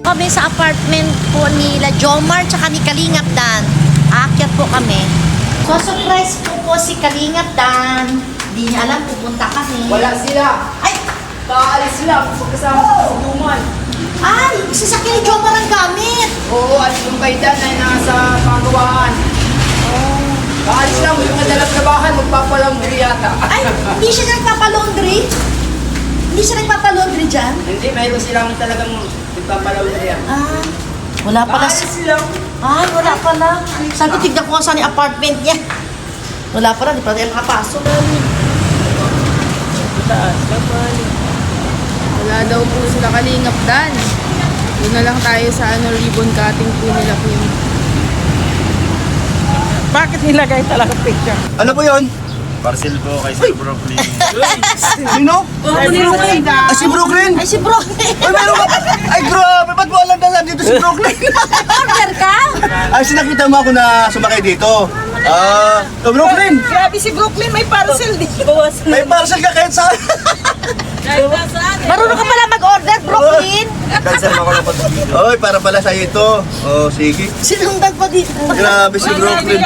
Kami sa apartment po nila Jomar tsaka ni Kalingap Dan. Aakyat po kami. So, surprise po si Kalingap Dan. Hindi niya alam, pupunta kami. Wala sila. Ay! Kaalis sila. Pagkasama sa Duman. Ay! Sasakyan ni Jomar ang gamit. Oo, at yung kay Dan ay nasa pagawaan. Oh. Kaalis lang, yung madalas trabahan, magpapalaundry yata. Ay! Hindi siya nagpapalaundry? Hindi siya nagpapalaundry dyan? Hindi, mayroon silang talagang magpapalaundry yan. Ah, wala pala. Kaalis lang. Ay, wala pala. Sabi ko, tignan ko saan yung apartment niya. Wala pala, di pa tayo makapasok. Taas naman. Wala daw po sila Kalingap Dan. Doon na lang tayo sa ribbon cutting po nila po yung... Bakit nilagay talaga picture? Ano po yun? Parcel po kay Sir Brooklyn. Sino? Ah, si Brooklyn? Ay, si Bro. Ay, meron ka! Ay, grabe! Ba't mo alam na dito si Brooklyn? Order ka? Ay, sinakita mo ako na sumakay dito. Ah, Brooklyn! Grabe si Brooklyn, may parcel dito. May parcel ka kahit saan. Marunong ka pala mag-order, Brooklyn. Cancel ako lang pag Oy, para pala sa'yo ito. Oh, sige. Sinundan pa dito. Grabe si Brooklyn.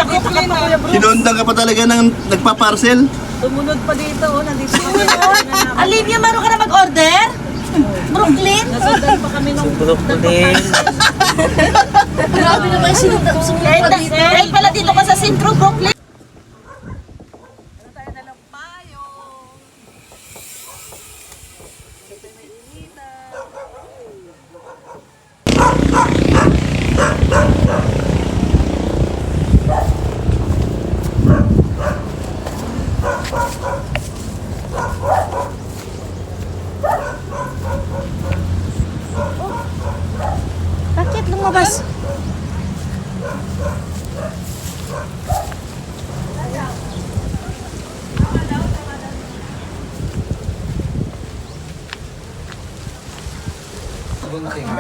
Sinundan ka pa talaga ng nagpa-parcel. Tumunod pa dito, nandito kami. Olivia, marunong ka na mag-order? Brooklyn? Nasundan pa kami nung... Grabe naman yung sinundan mo sa Brooklyn. Kahit pala dito ka sa Sintro, Brooklyn. Bakit lumabas?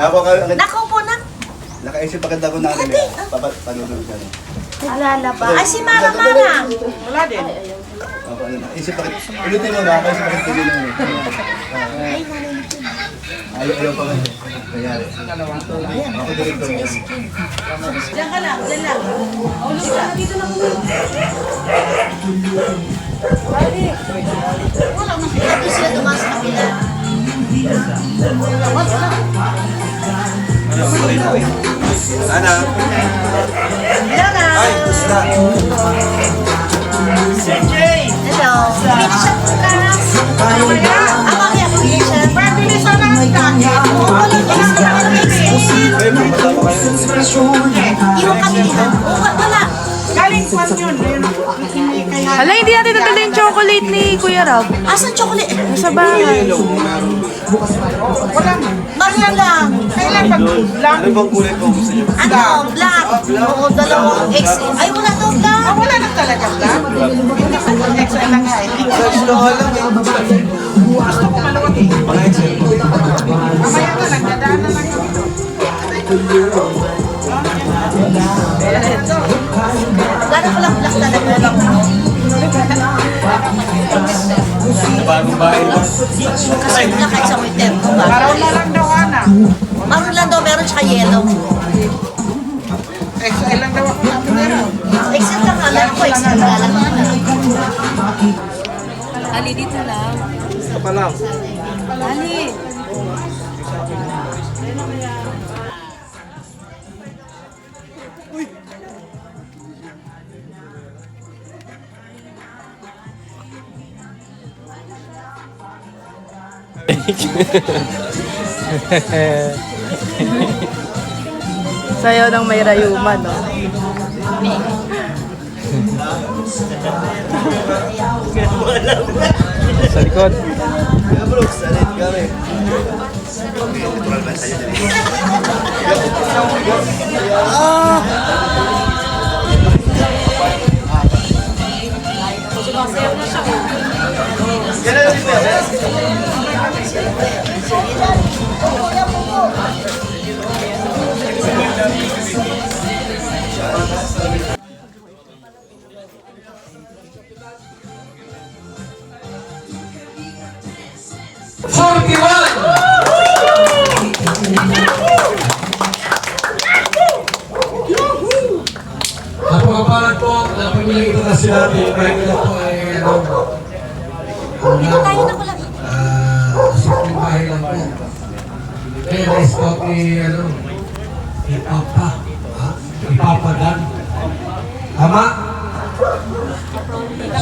Ako ka, Nakaw po na. nakaisip agad ako na ano yan. Papanunod ka na. Alala ba? Ay, si Mara Mara. Wala din. Ako, ano, isip agad. Ulitin mo na, nakaisip agad ko din yun. Ayaw pa kasi. Kanyari. Ako direktor yan. Diyan ka lang, diyan lang. Ulog ka. Dito lang ulog. Wala na. Dito sila dumaan sa kapila. Sana. Diyan na. Hello. Pili siya bukas. Ah, mamaya pili siya. Pili siya ng kanya. Oo, walang extra. Walang extra. Yung kanina. Oo, wala. Galing kwan yun. Hala, hindi natin natala yung chocolate ni Kuya Rob. Asan chocolate? Nasa bahay. Maria lang. Kailan pag lang? Ano bang kulay po gusto niyo? Ano? Black. Oo, dalawang XL. Ay, wala to black. Wala na talaga lang. Hindi sa XL lang nga. Gusto ko lang eh. Gusto ko malawat eh. Mga Excel. Mamaya na lang, dadaan na lang yun. Gano'n palang black talaga. Sa bagong bahay lang. Kasi black kahit sa winter. Araw na lang daw, Ana. Maroon lang daw, meron tsaka yellow. XL lang daw ako natin meron. XL lang, alam ko, XL lang. Ali, dito lang. Ito pa lang. Ali. Sayo ng may rayuman, no? Sa likod. Kaya bro, salit kami. Natural ba sa'yo dali? Ganun ulit ba? bilang ito na sila, kahit na po ay Dito tayo na pala. simpleng bahay lang po. Kaya na-scout ni, Ipapa Dan. Tama?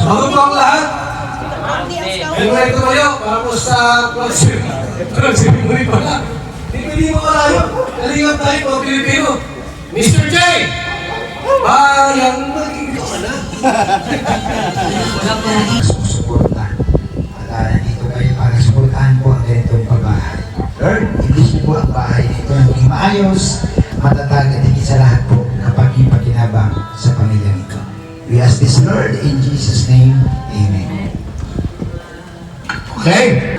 Sumagot po ang lahat. Kaya nga ito kayo, para po sa ceremony pala. Hindi mo malayo. Kalingap tayo po, Pilipino. Mr. J! Bayang magiging ka na. Wala po susuporta. At nandito kayo para suportahan po ang ganitong pagbahay. Lord, ibig po ang bahay nito naging maayos, matatag at higit sa lahat po kapag ipakinabang sa pamilya nito. We ask this, Lord, in Jesus' name. Amen. Okay.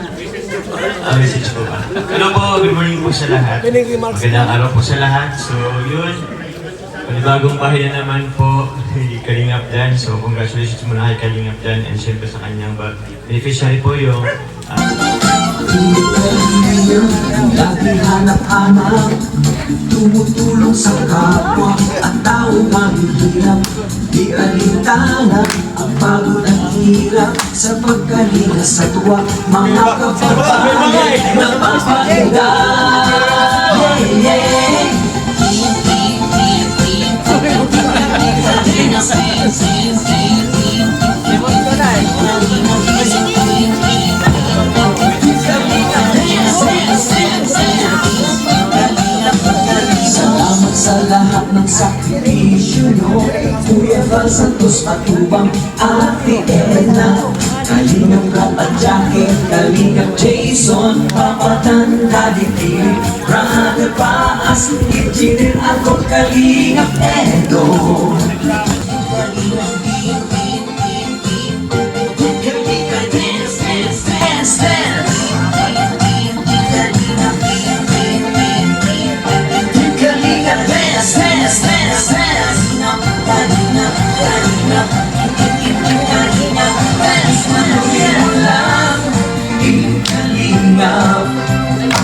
Message po ba? Hello po, good morning po sa lahat. Magandang araw po sa lahat. So, yun. Panibagong bahay na naman po kay Kalingap Dan. So, congratulations muna kay Kalingap Dan and syempre sa kanyang beneficiary po yung Lagi hanap-hanap, tumutulong sa kapwa at taong mahihirap. Di alintana ang pagod at hirap sa pagkalina sa tuwa. Mga kababayan na papahinga. Salamat sa lahat ng sakripisyo nyo, Kuya Val Santos Patubang, Ate Edna, Kalingap Rap at Jackie, Kalingap Jason, Papa Dan, Daddy Philip, Brother Paas, Engineer ako, Kalingap Edo.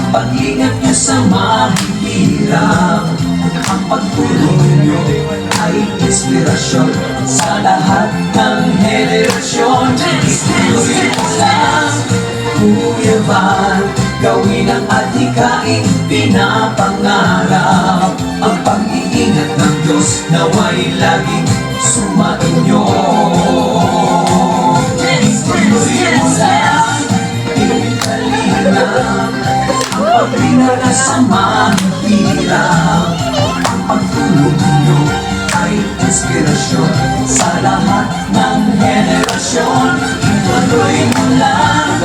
Pag-ingat niyo sa mahihirap, ang pagtulong niyo ay inspirasyon sa lahat ng henerasyon. Ituloy mo lang, Kuya Val, gawin ang adhikain pinapangarap. Ang pag-iingat ng Diyos nawa'y laging sumainyo. Ituloy mo lang, ikalinap, pagpinala sa mahihirap. Ang pagtulong ninyo ay inspirasyon sa lahat ng henerasyon. Ituloy mo lang,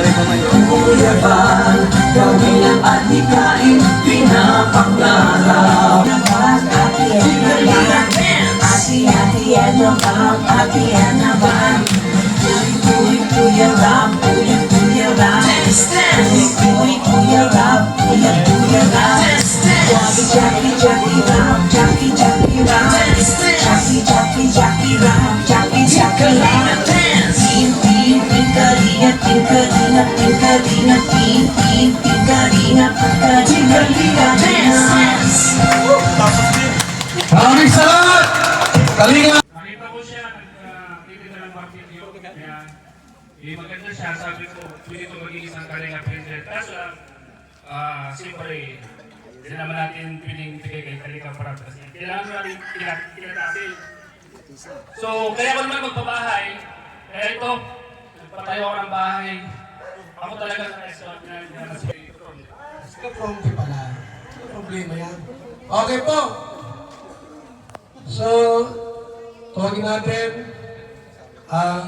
Kuya Val, gawin ang adhikain pinapangarap. Maraming salamat! Kalingap! Nakita ko siya, nagtitita ng barbecue, kaya maganda siya, sabi ko, pwede ito maging isang Kalingap Friendship. Kaso lang, siyempre, hindi naman natin pwedeng bigay kay Kalingap Rap kasi kailangan mo natin kinatasin. So, kaya ako naman magpabahay, kaya ito, nagpatayo ako ng bahay. Ako talaga sa restaurant na nasulit. Ka-prompt pala. Problema yan. Okay po. So, tawagin natin ang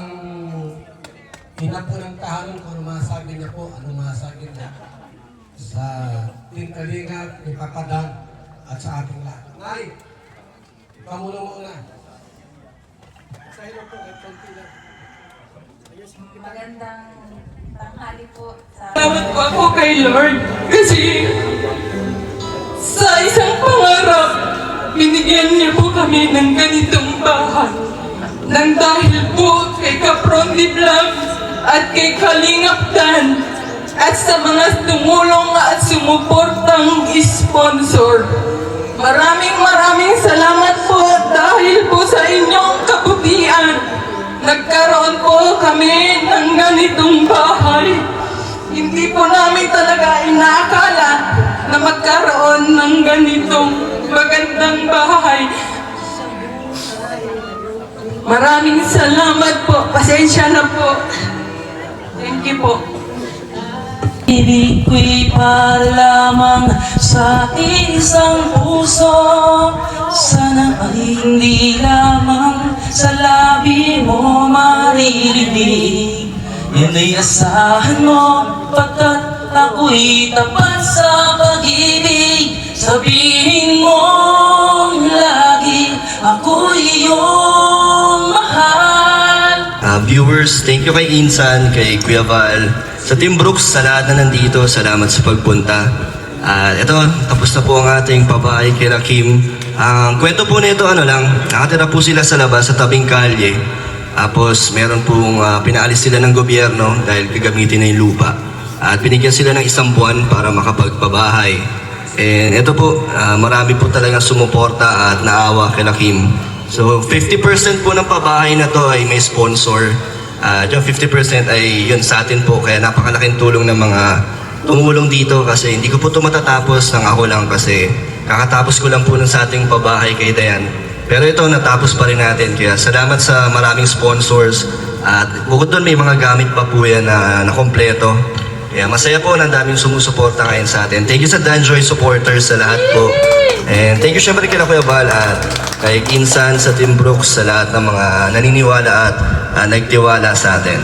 ina po ng tahanan kung ano masasabi niya po, ano masasabi niya sa Team Kalingap, ni Papa Dan, at sa ating lahat. Nay, muna. Sa ino po, ay konti lang. Magandang tanghali po sa... Salamat po ako kay Lord kasi sa isang pangarap, binigyan niyo po kami ng ganitong bahay. Nang dahil po kay Kaprondi Vlogs at kay Kalingap Dan at sa mga tumulong at sumuportang sponsor. Maraming salamat po dahil po sa inyong kabutihan. Nagkaroon po kami ng ganitong bahay. Hindi po namin talaga inaakala na magkaroon ng ganitong magandang bahay. Maraming salamat po. Pasensya na po. Thank you po. Ibig ko'y palamang sa isang puso. Sana ay hindi lamang sa labi mo maririnig. Yan ay asahan mo, pagkat ako'y tapat sa pag-ibig. Sabihin mong lagi ako'y iyong mahal. Viewers, thank you kay Insan, kay Kuya Val, sa Team Brooks, sa lahat na nandito. Salamat sa pagpunta. Ito, tapos na po ang ating pabahay kay Rakim. Ang kwento po nito, nakatira po sila sa labas, sa tabing kalye. Tapos meron pong pinaalis sila ng gobyerno dahil gagamitin na yung lupa. At binigyan sila ng 1 buwan para makapagpabahay. And ito po, marami po talagang sumuporta at naawa kay Rakim. So 50% po ng pabahay na to ay may sponsor. Yung 50% ay yun sa atin po. Kaya napakalaking tulong ng mga tumulong dito kasi hindi ko po ito matatapos ng ako lang kasi kakatapos ko lang po ng sa ating pabahay kay Dayan. Pero ito natapos pa rin natin. Kaya salamat sa maraming sponsors. At bukod doon may mga gamit pa po yan na kompleto. Kaya masaya po na daming sumusuporta ngayon sa atin. Thank you sa Danjoy supporters sa lahat po. And thank you syempre kay Kuya Val at kay Insan sa Team Brooks sa lahat ng mga naniniwala at nagtiwala sa atin.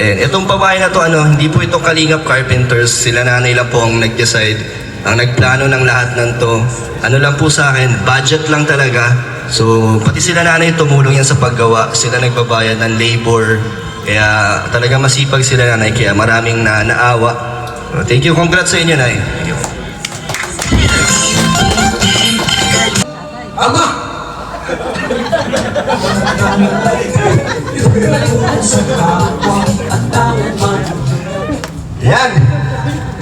And itong pabahay na to, hindi po ito Kalingap Carpenters. Sila nanay lang po ang nag-decide, ang nagplano ng lahat ng to. Ano lang po sa akin, budget lang talaga. So pati sila nanay tumulong yan sa paggawa. Sila nagbabayad ng labor. Kaya talaga masipag sila nanay, kaya maraming naawa. Thank you, congrats sa inyo, Nay. Thank you. Ama! Yan!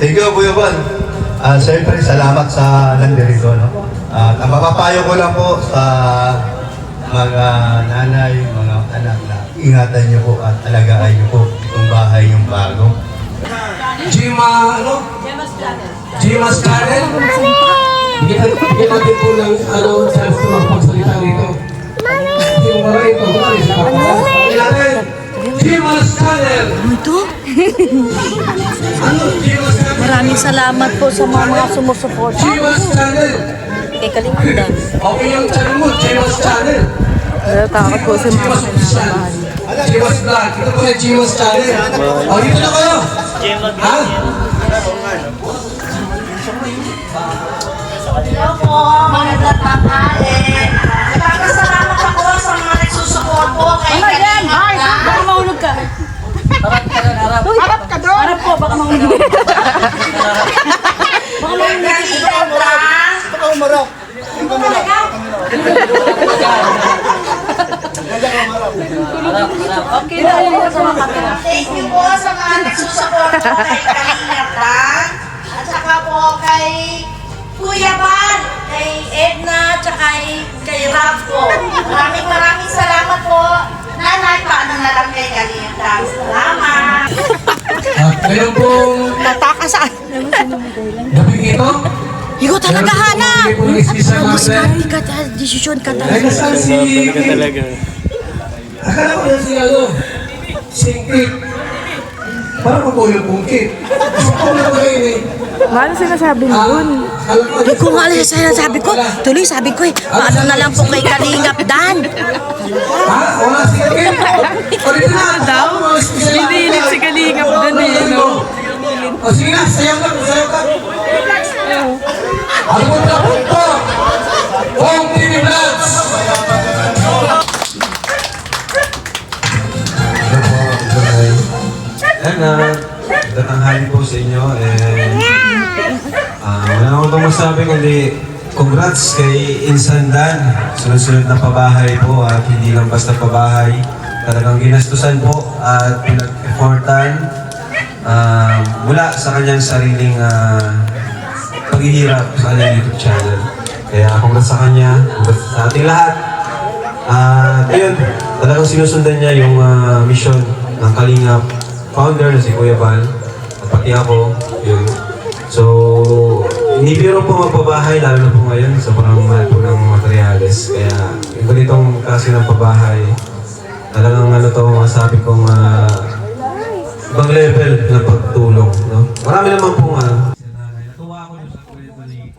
Thank you, Kuya Val. Siyempre, salamat sa nandirito, no? At ang mapapayo ko lang po sa mga nanay, mga anak na ingatan niyo po at alagaan niyo po itong bahay yung bago. Jimas Karen? Bigyan natin po ng chance na magpagsalita rito. Hindi mo maray ito. Bigyan natin. Jimas Karen! Jimas Karen! Maraming salamat po sa mga sumusuporta. Jimas Karen! Kay Kalingap Dan. Okay yung channel mo, Jimas Channel. Takot po si Mama sa bahay. Jimas Vlog. Ito po yung Jimas Channel. O, dito na kayo. Ha? Hello po, magandang tanghali. Nagpapasalamat ako sa mga nagsusupport po kay Kalingap Dan. Baka mahulog ka. Harap ka doon. Harap po, baka mahulog. Kalingap Dan. Baka umarap. Okay na, ayun sa mga kamera. Thank you po sa mga nagsusupport po kay Kalingap Dan. At saka po kay Kuya Val, kay Edna, at saka kay Rob po. Maraming salamat po. Nanay, paano na lang kay Kalingap Dan? Salamat. At ngayon pong Natakasaan. gabing ito, Ikaw talaga, Hana! Mas Kati ka, desisyon ka ay talaga. nasaan si Akala ko yan si Kit. Parang mabuhay yung pungkit. Gusto na ba yun eh? Ano sinasabi mo yun? Hindi ko nga alam sa sabi ko. Tuloy sabi ko paano na lang po kay Kalingap Dan? Ha? Wala si Kit? Palitin na daw? Pinilit si Kalingap Dan eh, no? O sige na, sayaw ka. Ano po na po? Home TV Vlogs! Tatanghali po sa inyo and wala akong itong masabi kundi congrats kay Insan Dan. Sunod-sunod na pabahay po at hindi lang basta pabahay. Talagang ginastusan po at pinag-effortan mula sa kanyang sariling paghihirap sa kanyang YouTube channel. Kaya congrats sa kanya, congrats sa ating lahat. Ayun, talagang sinusundan niya yung mission ng Kalingap founder na si Kuya Val at pati ako. Yun. So, hindi biro po magpabahay, lalo na po ngayon, sobrang mahal po ng materyales. Kaya yung ganitong klase ng pabahay, talagang masabi kong ibang level ng pagtulong. No? Marami naman pong natuwa ako sa kwento ni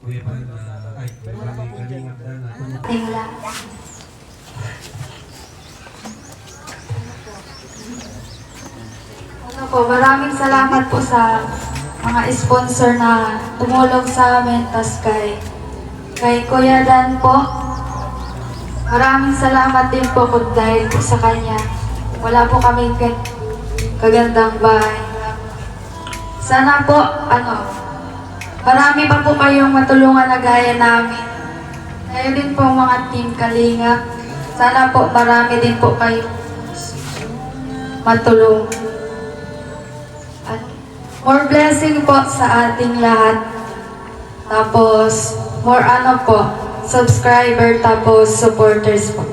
Kuya Val na kahit maraming Kalingap na maraming salamat po sa mga sponsor na tumulong sa amin, tas kay Kuya Dan po. Maraming salamat din po kung dahil po sa kanya. Wala po kaming kagandang bahay. Sana po, marami pa po kayong matulungan na gaya namin. Kayo din po mga team Kalingap. Sana po marami din po kayong matulungan. More blessing po sa ating lahat. Tapos, more subscriber, tapos supporters po.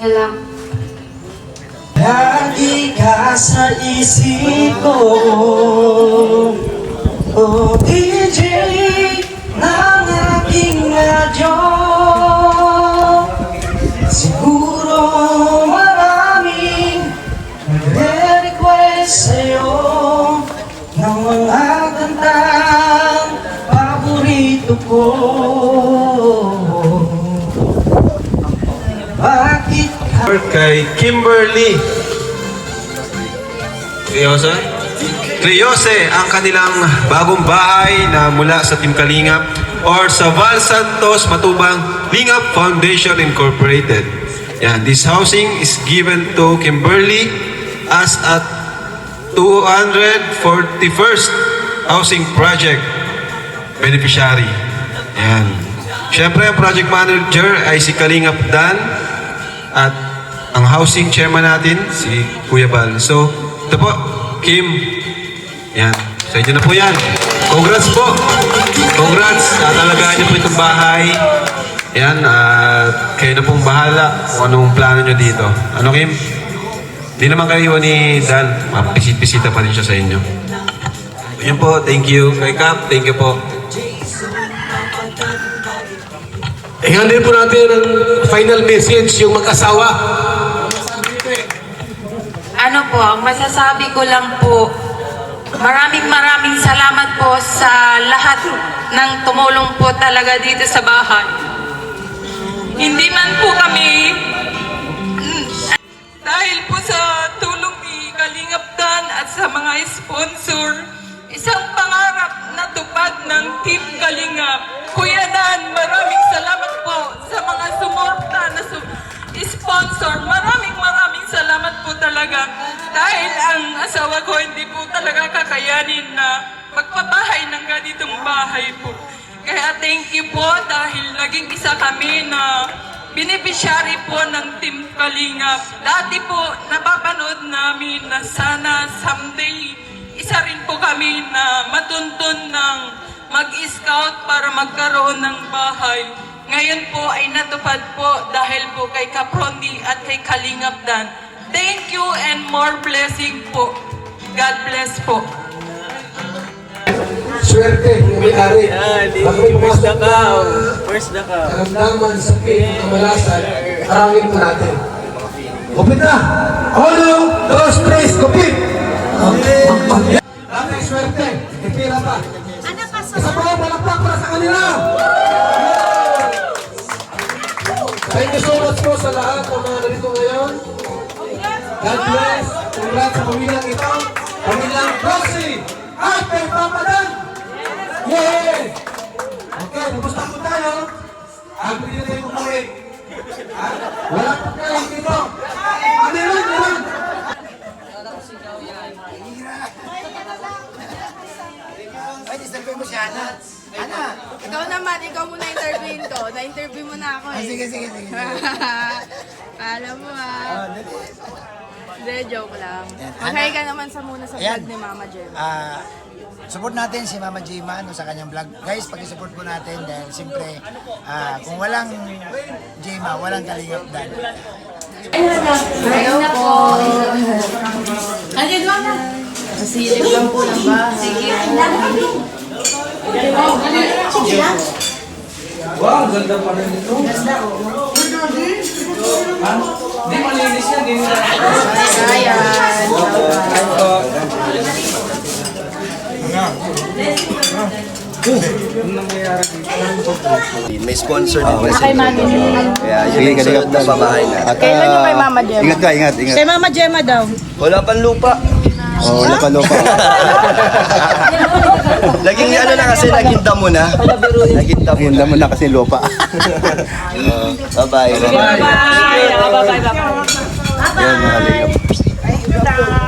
Yan lang. Lagi ka sa isip ko, oh DJ ng aking radyo. Siguro maraming nagre-request sa'yo ng mga kantang paborito ko. Bakit kay Kimberly Cleose, ang kanilang bagong bahay na mula sa Team Kalingap or sa Val Santos Matubang Lingap Foundation Incorporated. Yan, this housing is given to Kimberly as a 241st housing project beneficiary. Yan. Siyempre, ang project manager ay si Kalingap Dan at ang housing chairman natin, si Kuya Val. So, ito po, Kim. Yan. Sa inyo na po yan. Congrats po. Congrats. Natalagaan niyo po itong bahay. Yan. Kayo na pong bahala kung anong plano niyo dito. Ano, Kim? Hindi naman kayo ni Dan. Mapisit-pisita pa rin siya sa inyo. Yan po. Thank you. Kay Cap, thank you po. Ihandin po natin ang final message, yung mag-asawa. Ang masasabi ko lang po, maraming salamat po sa lahat ng tumulong po talaga dito sa bahay. Hindi man po kami, dahil po sa tulong ni Kalingap Dan at sa mga sponsor, isang pangarap na tupad ng Team Kalingap. Kuya Dan, maraming salamat po sa mga sumorta na sponsor. Maraming salamat po talaga. Dahil ang asawa ko hindi po talaga kakayanin na magpabahay ng ganitong bahay po. Kaya thank you po dahil naging isa kami na beneficiary po ng Team Kalingap. Dati po napapanood namin na sana someday isa rin po kami na matuntun ng mag-scout para magkaroon ng bahay. Ngayon po ay natupad po dahil po kay Kaprondi at kay Kalingap Dan. Thank you and more blessing po. God bless po. Swerte, yung may-ari. Pag may pumasok na karamdaman sa pin, kamalasan, arangin po natin. Kupit na! 1, 2, 3, kupit! Dati swerte, ipira pa. Isa pa yung palakpak para sa kanila! Thank you so much po sa lahat ng mga narito ngayon. God bless. Congrats sa pamilyang ito. Pamilyang Roxy at kay Papa Dan. Yay! Okay, tapos na po tayo. Agree na tayo umuwi. Wala pa kayo dito. Meron! Ay, disturbo mo siya, Ana. Ana, ikaw naman, ikaw muna interviewin ko. Na-interview mo na ako eh. Sige. Alam mo Hindi, joke lang. Okay ka naman muna sa vlog ni Mama Jem. support natin si Mama Jima no, sa kanyang vlog. Guys, pag-support po natin dahil siyempre kung walang Jima, walang Kalingap Dan. Hello po. Andyan lang na. Kasilip lang po ng bahay. Sige. Wow, ganda pa rin ito. Ganda, oo. Di malinis yan, di nila. May sponsor din kasi. Kay Mami. Kaya yun yung sunod na babae na. Kailan yung kay Mama Gemma? Ingat ka, ingat, ingat. Kay Mama Gemma daw. Wala pang lupa. Oh, wala pa lupa. Laging ano na kasi, naging damo na. Naging damo Ayun na. naman na kasi lupa. Bye-bye. Bye-bye. Bye-bye. Yan, mga Kalingap.